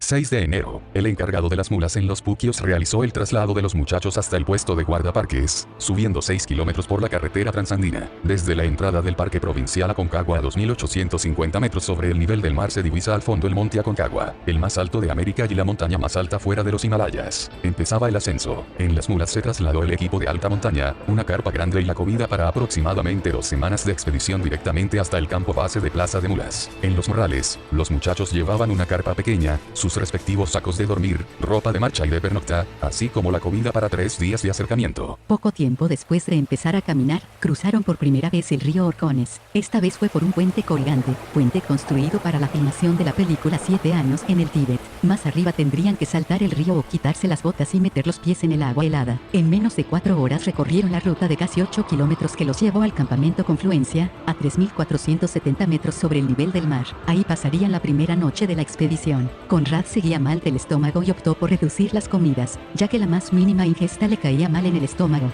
6 de enero, el encargado de las mulas en Los Puquios realizó el traslado de los muchachos hasta el puesto de guardaparques, subiendo 6 kilómetros por la carretera transandina. Desde la entrada del Parque Provincial Aconcagua a 2.850 metros sobre el nivel del mar se divisa al fondo el Monte Aconcagua, el más alto de América y la montaña más alta fuera de los Himalayas. Empezaba el ascenso. En las mulas se trasladó el equipo de alta montaña, una carpa grande y la comida para aproximadamente 2 semanas de expedición directamente hasta el campo base de Plaza de Mulas. En los morrales, los muchachos llevaban una carpa pequeña, sus respectivos sacos de dormir, ropa de marcha y de pernocta, así como la comida para 3 días de acercamiento. Poco tiempo después de empezar a caminar, cruzaron por primera vez el río Orcones. Esta vez fue por un puente colgante, puente construido para la filmación de la película 7 años en el Tíbet. Más arriba tendrían que saltar el río o quitarse las botas y meter los pies en el agua helada. En menos de 4 horas recorrieron la ruta de casi 8 kilómetros que los llevó al campamento Confluencia, a 3.470 metros sobre el nivel del mar. Ahí pasarían la primera noche de la expedición. Conrad seguía mal del estómago y optó por reducir las comidas, ya que la más mínima ingesta le caía mal en el estómago.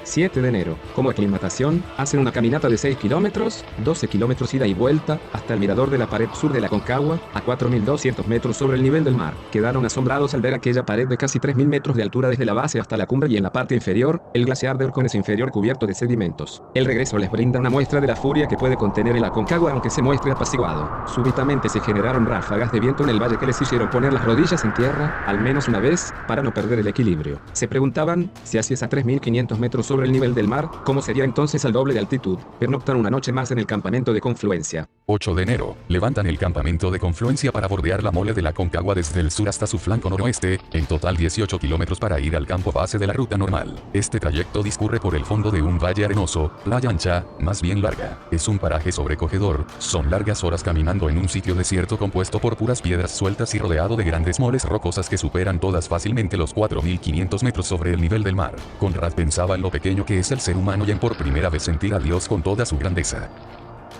7 de enero. Como aclimatación, hacen una caminata de 6 kilómetros, 12 kilómetros ida y vuelta, hasta el mirador de la pared sur de la Aconcagua, a 4.200 metros sobre el nivel del mar. Quedaron asombrados al ver aquella pared de casi 3.000 metros de altura desde la base hasta la cumbre y en la parte inferior, el glaciar de Orcones inferior cubierto de sedimentos. El regreso les brinda una muestra de la furia que puede contener el Aconcagua aunque se muestre apaciguado. Súbitamente se generaron ráfagas de viento en el valle que les hicieron poner las rodillas en tierra, al menos una vez, para no perder el equilibrio. Se preguntaban, si hacies a 3.500 metros sobre el nivel del mar, ¿cómo sería entonces al doble de altitud? Pernoctan una noche más en el campamento de Confluencia. 8 de enero, levantan el campamento de Confluencia para bordear la mole de la Aconcagua desde el sur hasta su flanco noroeste, en total 18 kilómetros para ir al campo base de la ruta normal. Este trayecto discurre por el fondo de un valle arenoso, playa ancha, más bien larga. Es un paraje sobrecogedor, son largas horas caminando en un sitio desierto compuesto por puras piedras sueltas y rodeado de grandes moles rocosas que superan todas fácilmente los 4.500 metros sobre el nivel del mar. Conrad pensaba en lo pequeño que es el ser humano y en por primera vez sentir a Dios con toda su grandeza.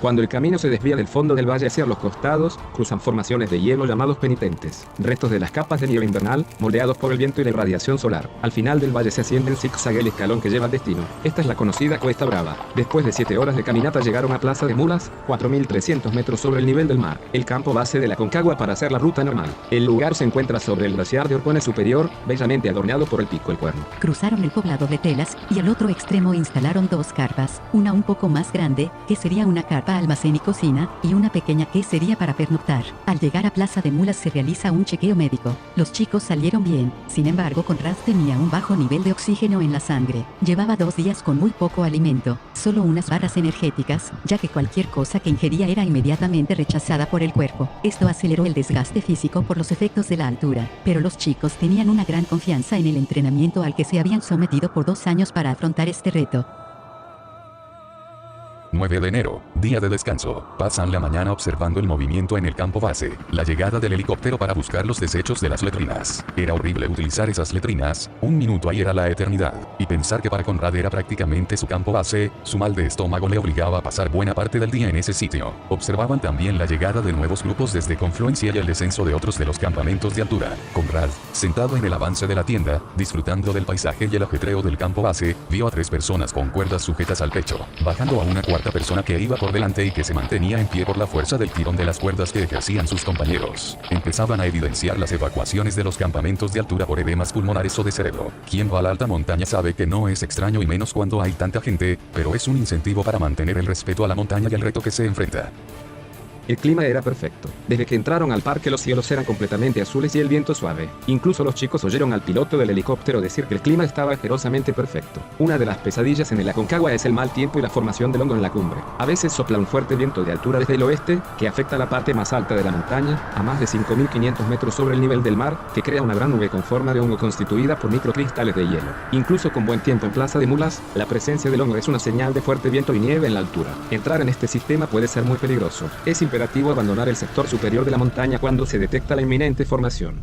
Cuando el camino se desvía del fondo del valle hacia los costados, cruzan formaciones de hielo llamados penitentes, restos de las capas de nieve invernal, moldeados por el viento y la irradiación solar. Al final del valle se asciende en zigzag el escalón que lleva al destino. Esta es la conocida Cuesta Brava. Después de 7 horas de caminata llegaron a Plaza de Mulas, 4.300 metros sobre el nivel del mar, el campo base de la Aconcagua para hacer la ruta normal. El lugar se encuentra sobre el glaciar de Orcones superior, bellamente adornado por el pico El Cuerno. Cruzaron el poblado de Telas, y al otro extremo instalaron 2 carpas, una un poco más grande, que sería una carpa almacén y cocina, y una pequeña que sería para pernoctar. Al llegar a Plaza de Mulas se realiza un chequeo médico. Los chicos salieron bien, sin embargo Conrad tenía un bajo nivel de oxígeno en la sangre. Llevaba 2 días con muy poco alimento, solo unas barras energéticas, ya que cualquier cosa que ingería era inmediatamente rechazada por el cuerpo. Esto aceleró el desgaste físico por los efectos de la altura, pero los chicos tenían una gran confianza en el entrenamiento al que se habían sometido por 2 años para afrontar este reto. 9 de enero, día de descanso. Pasan la mañana observando el movimiento en el campo base, la llegada del helicóptero para buscar los desechos de las letrinas. Era horrible utilizar esas letrinas, 1 minuto ahí era la eternidad. Y pensar que para Conrad era prácticamente su campo base, su mal de estómago le obligaba a pasar buena parte del día en ese sitio. Observaban también la llegada de nuevos grupos desde Confluencia y el descenso de otros de los campamentos de altura. Conrad, sentado en el avance de la tienda, disfrutando del paisaje y el ajetreo del campo base, vio a 3 personas con cuerdas sujetas al pecho, bajando a una cuarta persona que iba por delante y que se mantenía en pie por la fuerza del tirón de las cuerdas que ejercían sus compañeros. Empezaban a evidenciar las evacuaciones de los campamentos de altura por edemas pulmonares o de cerebro. Quien va a la alta montaña sabe que no es extraño y menos cuando hay tanta gente, pero es un incentivo para mantener el respeto a la montaña y al reto que se enfrenta. El clima era perfecto. Desde que entraron al parque los cielos eran completamente azules y el viento suave. Incluso los chicos oyeron al piloto del helicóptero decir que el clima estaba asquerosamente perfecto. Una de las pesadillas en el Aconcagua es el mal tiempo y la formación del hongo en la cumbre. A veces sopla un fuerte viento de altura desde el oeste, que afecta la parte más alta de la montaña, a más de 5.500 metros sobre el nivel del mar, que crea una gran nube con forma de hongo constituida por microcristales de hielo. Incluso con buen tiempo en Plaza de Mulas, la presencia del hongo es una señal de fuerte viento y nieve en la altura. Entrar en este sistema puede ser muy peligroso. Es imperativo abandonar el sector superior de la montaña cuando se detecta la inminente formación.